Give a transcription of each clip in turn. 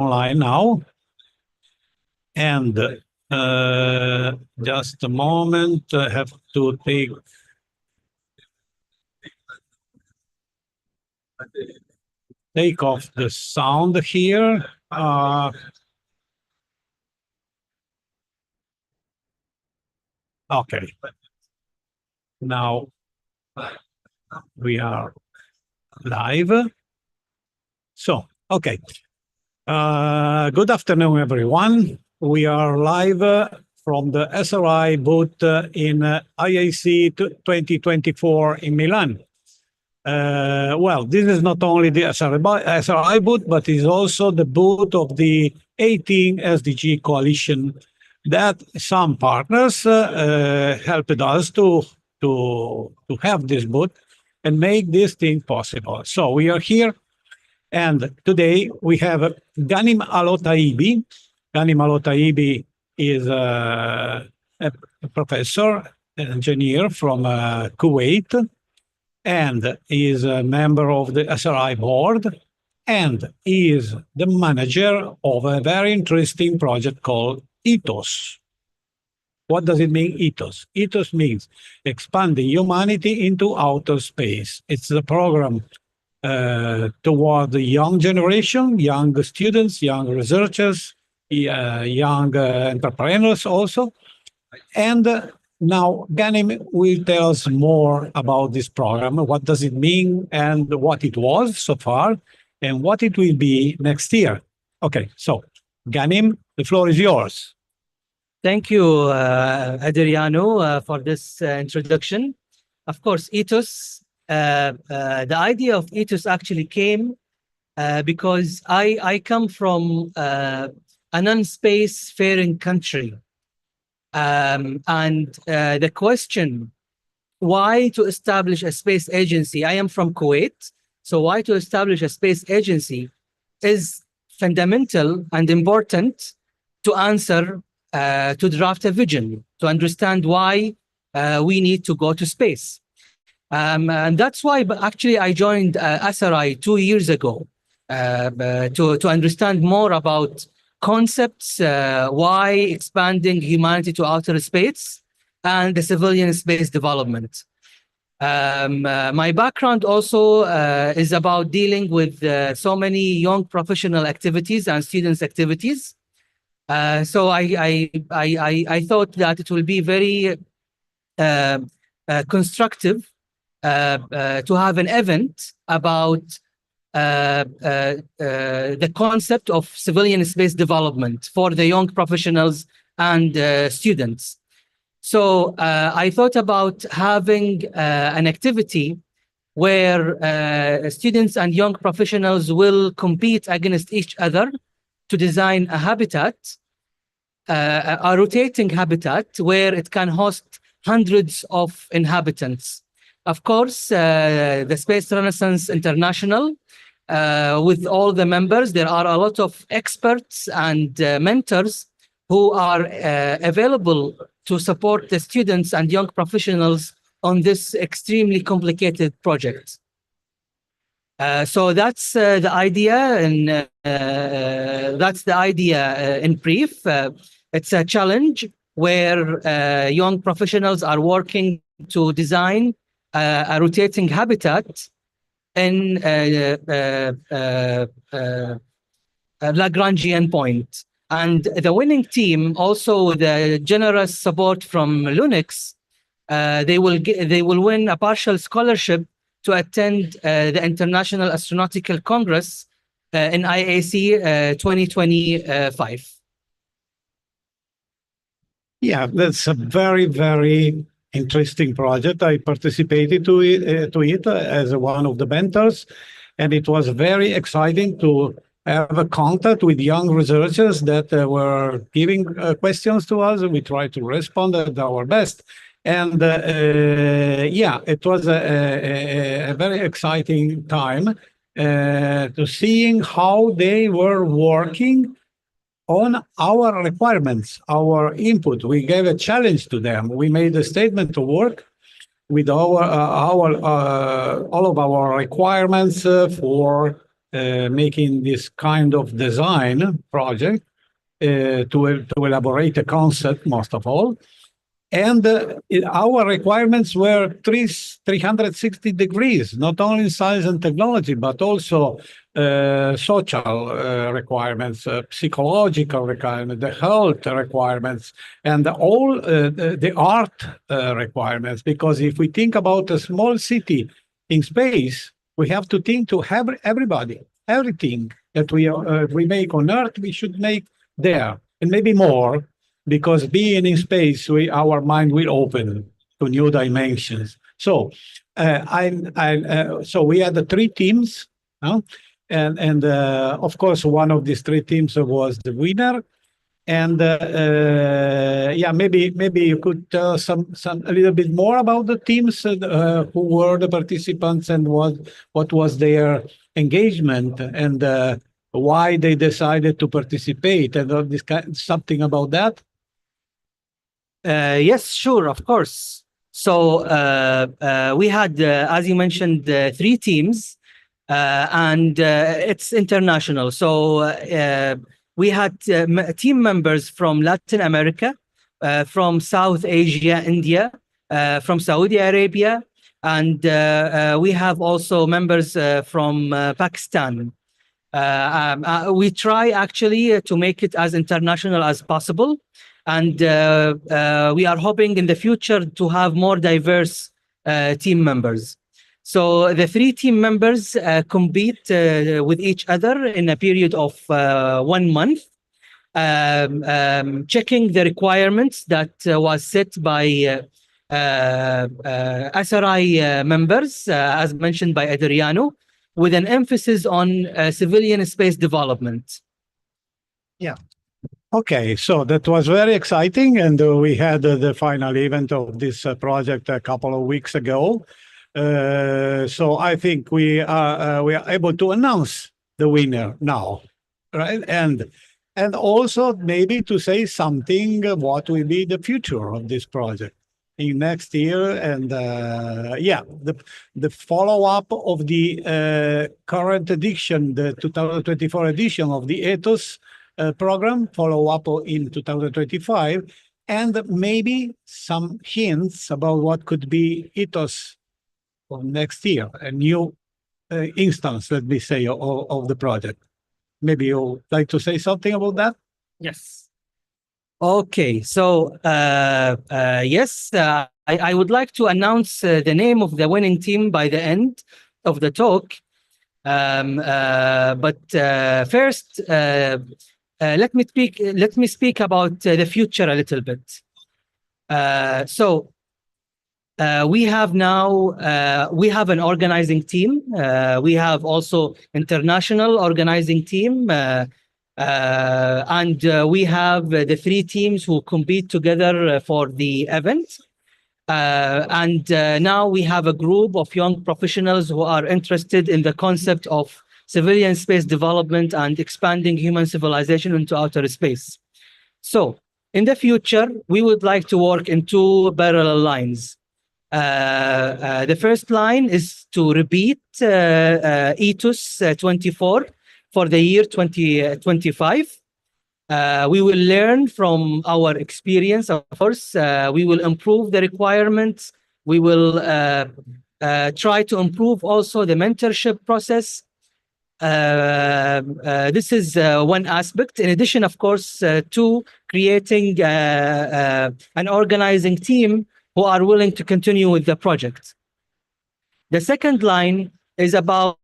online now. And just a moment, I have to take off the sound here. Okay. Now we are live. So, okay. Good afternoon, everyone. We are live from the SRI booth in IAC 2024 in Milan. Well, this is not only the SRI booth, but is also the booth of the 18 SDG coalition that some partners helped us to have this booth and make this thing possible. So we are here, and today we have Ghanim Al Otaibi. Ghanim Al Otaibi is a professor, an engineer from Kuwait, and he is a member of the SRI board, and he is the manager of a very interesting project called EHTOS. What does it mean, EHTOS? EHTOS means expanding humanity into outer space. It's the program toward the young generation, young students, young researchers, young entrepreneurs also. And now Ghanim will tell us more about this program, what does it mean and what it was so far and what it will be next year. Okay, so Ghanim, the floor is yours. Thank you, Adriano, for this introduction. Of course, EHTOS, the idea of EHTOS actually came because I come from a non-space-faring country. And the question, why to establish a space agency? I am from Kuwait, so why to establish a space agency is fundamental and important to answer, to draft a vision, to understand why we need to go to space. And that's why actually I joined SRI 2 years ago to understand more about concepts, why expanding humanity to outer space and the civilian space development. My background also is about dealing with so many young professional activities and students' activities. So I thought that it will be very constructive to have an event about the concept of civilian space development for the young professionals and students. So I thought about having an activity where students and young professionals will compete against each other to design a habitat, a rotating habitat where it can host hundreds of inhabitants. Of course, the Space Renaissance International, with all the members, there are a lot of experts and mentors who are available to support the students and young professionals on this extremely complicated project. So that's the idea, and that's the idea in brief. It's a challenge where young professionals are working to design a rotating habitat in Lagrangian point. And the winning team, also with the generous support from Lunix, they will win a partial scholarship to attend the International Astronautical Congress in IAC 2025. Yeah, that's a very, very interesting project. I participated to it as one of the mentors, and it was very exciting to have a contact with young researchers that were giving questions to us. We tried to respond at our best. And yeah, it was a very exciting time to seeing how they were working on our requirements, our input. We gave a challenge to them. We made a statement to work with all of our requirements for making this kind of design project to elaborate a concept, most of all. And our requirements were 360 degrees, not only in science and technology, but also social requirements, psychological requirements, the health requirements, and all the art requirements. Because if we think about a small city in space, we have to think to have everybody, everything that we make on Earth, we should make there, and maybe more. Because being in space, our mind will open to new dimensions. So, so we had the three teams, and of course, one of these three teams was the winner. And yeah, maybe you could tell a little bit more about the teams who were the participants and what was their engagement and why they decided to participate and all this something about that. Yes, sure, of course. So we had, as you mentioned, three teams, and it's international. So we had team members from Latin America, from South Asia, India, from Saudi Arabia, and we have also members from Pakistan. We try actually to make it as international as possible. And we are hoping in the future to have more diverse team members. So the three team members compete with each other in a period of 1 month, checking the requirements that was set by SRI members, as mentioned by Adriano, with an emphasis on civilian space development. Yeah. Okay, so that was very exciting, and we had the final event of this project a couple of weeks ago. So I think we are able to announce the winner now, right? And also maybe to say something what will be the future of this project in next year, and yeah, the follow-up of the current edition, the 2024 edition of the EHTOS program, follow up in 2025, and maybe some hints about what could be EHTOS of next year, a new instance, let me say, of the project. Maybe you'd like to say something about that? Yes. Okay, so yes, I would like to announce the name of the winning team by the end of the talk. But first, let me speak about the future a little bit. So we have now we have an organizing team. We have also international organizing team, and we have the three teams who compete together for the event. And now we have a group of young professionals who are interested in the concept of civilian space development and expanding human civilization into outer space. So in the future, we would like to work in two parallel lines. The first line is to repeat EHTOS 24 for the year 2025. We will learn from our experience, of course. We will improve the requirements. We will try to improve also the mentorship process. This is one aspect. In addition, of course, to creating an organizing team who are willing to continue with the project. The second line is about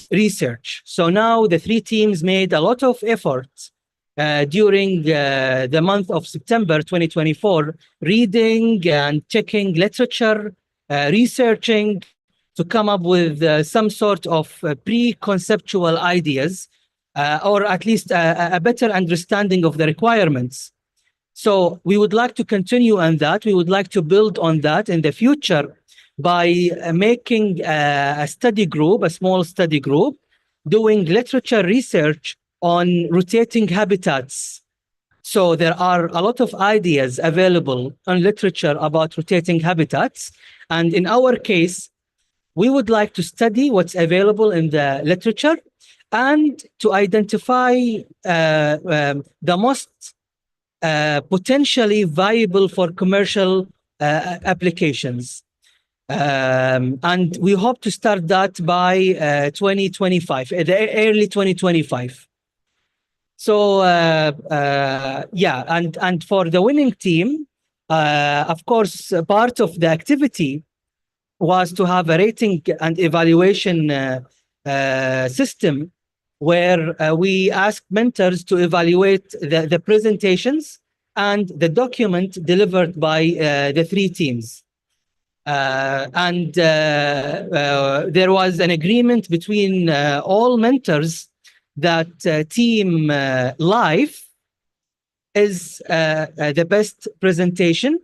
research. So now the three teams made a lot of efforts during the month of September 2024, reading and checking literature, researching to come up with some sort of pre-conceptual ideas, or at least a better understanding of the requirements. So we would like to continue on that. We would like to build on that in the future by making a study group, a small study group, doing literature research on rotating habitats. So there are a lot of ideas available on literature about rotating habitats. And in our case, we would like to study what's available in the literature and to identify the most potentially viable for commercial applications. And we hope to start that by 2025, early 2025. So yeah, and for the winning team, of course, part of the activity was to have a rating and evaluation system where we asked mentors to evaluate the presentations and the document delivered by the three teams. And there was an agreement between all mentors that team live is the best presentation.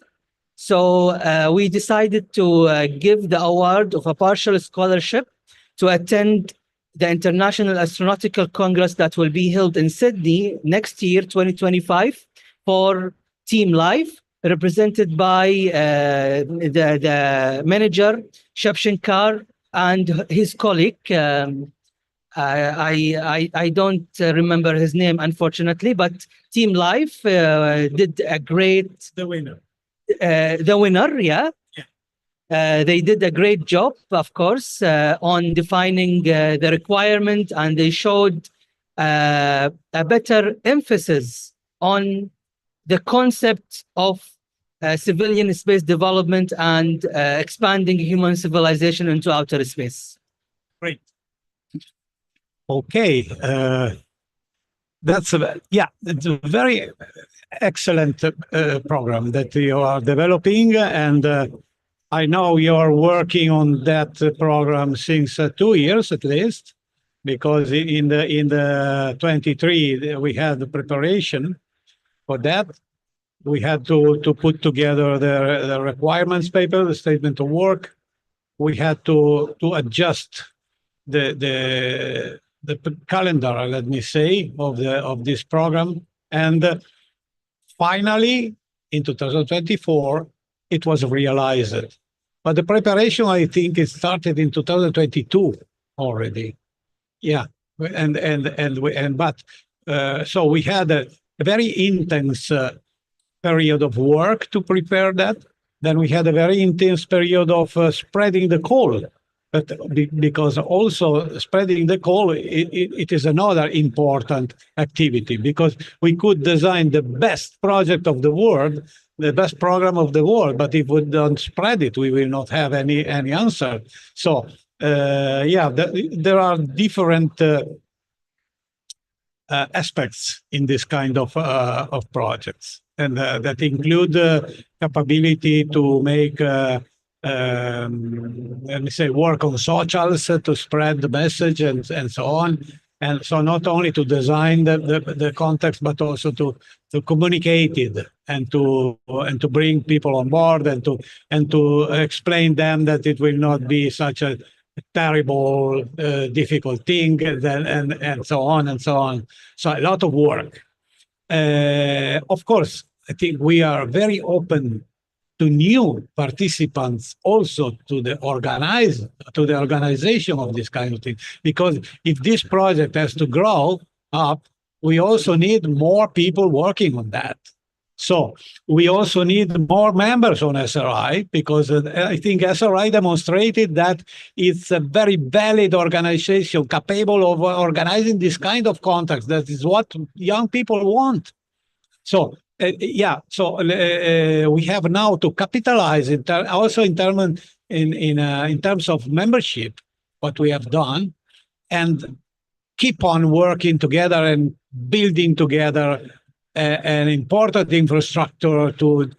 So we decided to give the award of a partial scholarship to attend the International Astronautical Congress that will be held in Sydney next year, 2025, for Team Life, represented by the manager, Shab Shankar, and his colleague. I don't remember his name, unfortunately, but Team Life did a great... The winner. The winner, yeah. They did a great job, of course, on defining the requirement, and they showed a better emphasis on the concept of civilian space development and expanding human civilization into outer space. Great. Okay. That's it's a very excellent program that you are developing, and I know you are working on that program since 2 years at least, because in the 23 we had the preparation for that. We had to put together the requirements paper, the statement of work. We had to adjust the calendar, let me say, of this program, and finally in 2024 it was realized. But the preparation, I think, it started in 2022 already. Yeah, so we had a very intense period of work to prepare that. Then we had a very intense period of spreading the call. But because also spreading the call, it is another important activity, because we could design the best project of the world, the best program of the world, but if we don't spread it, we will not have any answer. So yeah, there are different aspects in this kind of projects, and that include capability to make let me say, work on socials to spread the message and so on. And so not only to design the context, but also to communicate it and to bring people on board and to explain them that it will not be such a terrible, difficult thing, and so on and so on. So a lot of work. Of course, I think we are very open to new participants, also to the organization of this kind of thing. Because if this project has to grow up, we also need more people working on that. So we also need more members on SRI, because I think SRI demonstrated that it's a very valid organization capable of organizing this kind of contacts. That is what young people want. So yeah, so we have now to capitalize also in terms of membership, what we have done, and keep on working together and building together an important infrastructure to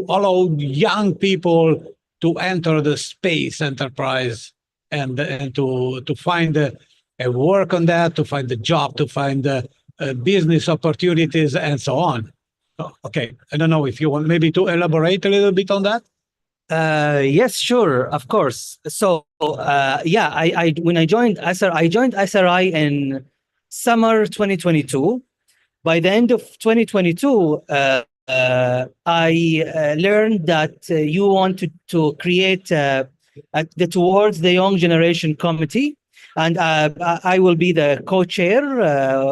allow young people to enter the space enterprise and to find a work on that, to find a job, to find business opportunities, and so on. Okay, I don't know if you want maybe to elaborate a little bit on that. Yes, sure, of course. So yeah, when I joined SRI in summer 2022. By the end of 2022, I learned that you wanted to create the Towards the Young Generation Committee, And I will be the co-chair,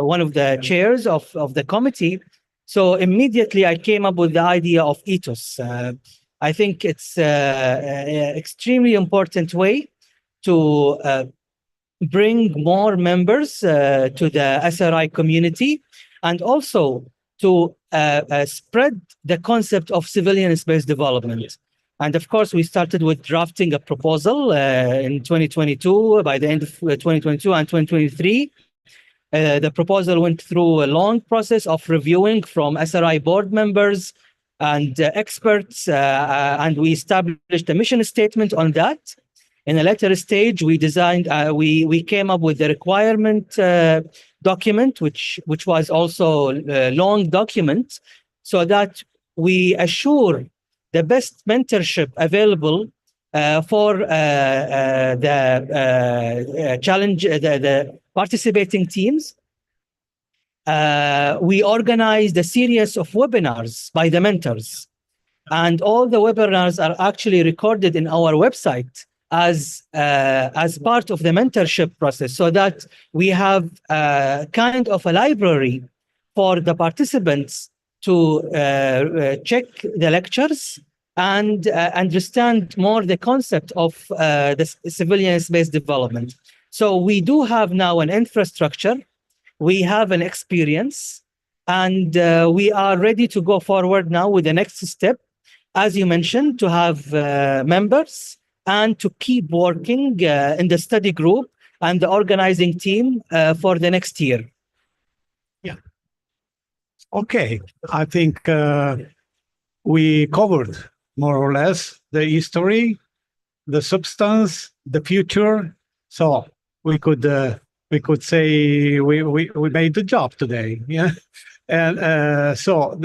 one of the chairs of the committee. So immediately I came up with the idea of EHTOS. I think it's an extremely important way to bring more members to the SRI community, and also to spread the concept of civilian space development. And of course, we started with drafting a proposal in 2022, by the end of 2022 and 2023. The proposal went through a long process of reviewing from SRI board members and experts, and we established a mission statement on that. In a later stage, we designed, we came up with the requirement document, which was also a long document, so that we assure the best mentorship available for the challenge, the participating teams. We organized a series of webinars by the mentors, and all the webinars are actually recorded in our website as part of the mentorship process, so that we have kind of a library for the participants to check the lectures and understand more the concept of the civilian space development. So we do have now an infrastructure, we have an experience, and we are ready to go forward now with the next step, as you mentioned, to have members and to keep working in the study group and the organizing team for the next year. Yeah. Okay. I think we covered more or less the history, the substance, the future. So we could say we made the job today. Yeah. And so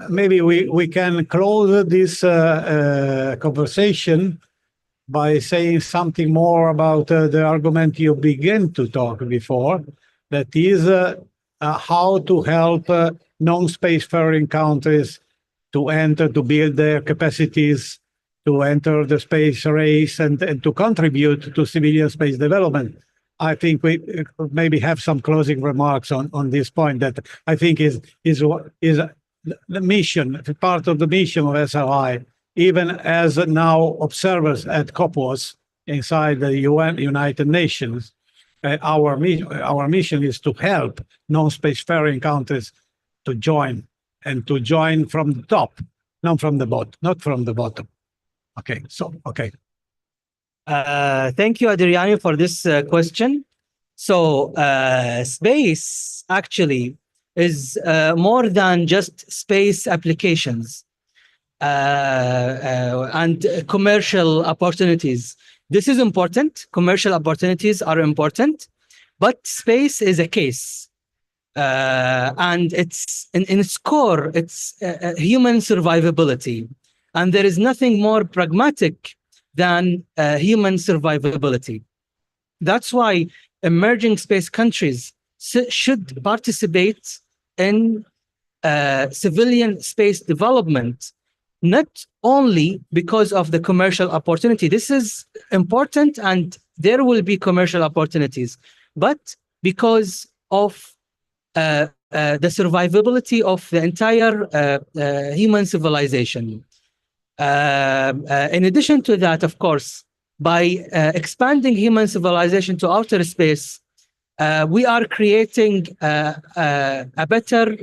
maybe we can close this conversation by saying something more about the argument you began to talk before, that is how to help non-spacefaring countries to enter, to build their capacities, to enter the space race, and to contribute to civilian space development. I think we maybe have some closing remarks on this point that I think is the mission, part of the mission of SRI, even as now observers at COPUOS inside the United Nations. Our mission is to help non-spacefaring countries to join, and to join from the top, not from the bottom. Okay, so, okay. Thank you, Adriano, for this question. So space actually is more than just space applications and commercial opportunities. This is important. Commercial opportunities are important, but space is a case. And it's in its core, it's human survivability. And there is nothing more pragmatic than human survivability. That's why emerging space countries should participate in civilian space development, not only because of the commercial opportunity. This is important, and there will be commercial opportunities, but because of the survivability of the entire human civilization. In addition to that, of course, by expanding human civilization to outer space, we are creating a better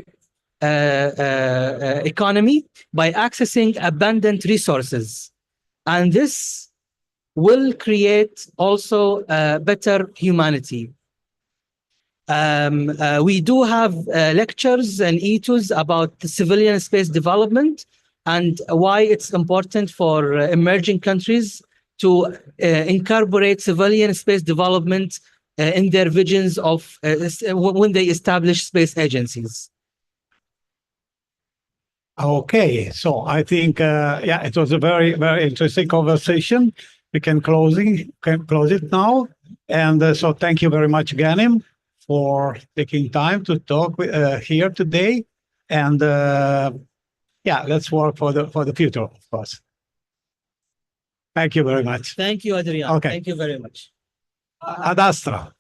economy by accessing abundant resources. And this will create also better humanity. We do have lectures and EHTOS about the civilian space development and why it's important for emerging countries to incorporate civilian space development in their visions of when they establish space agencies. Okay, so I think, yeah, it was a very, very interesting conversation. We can close it now. And so thank you very much, Ghanim, for taking time to talk here today. And yeah, let's work for the future, of course. Thank you very much. Thank you, Adrian. Okay. Thank you very much. Ad Astra.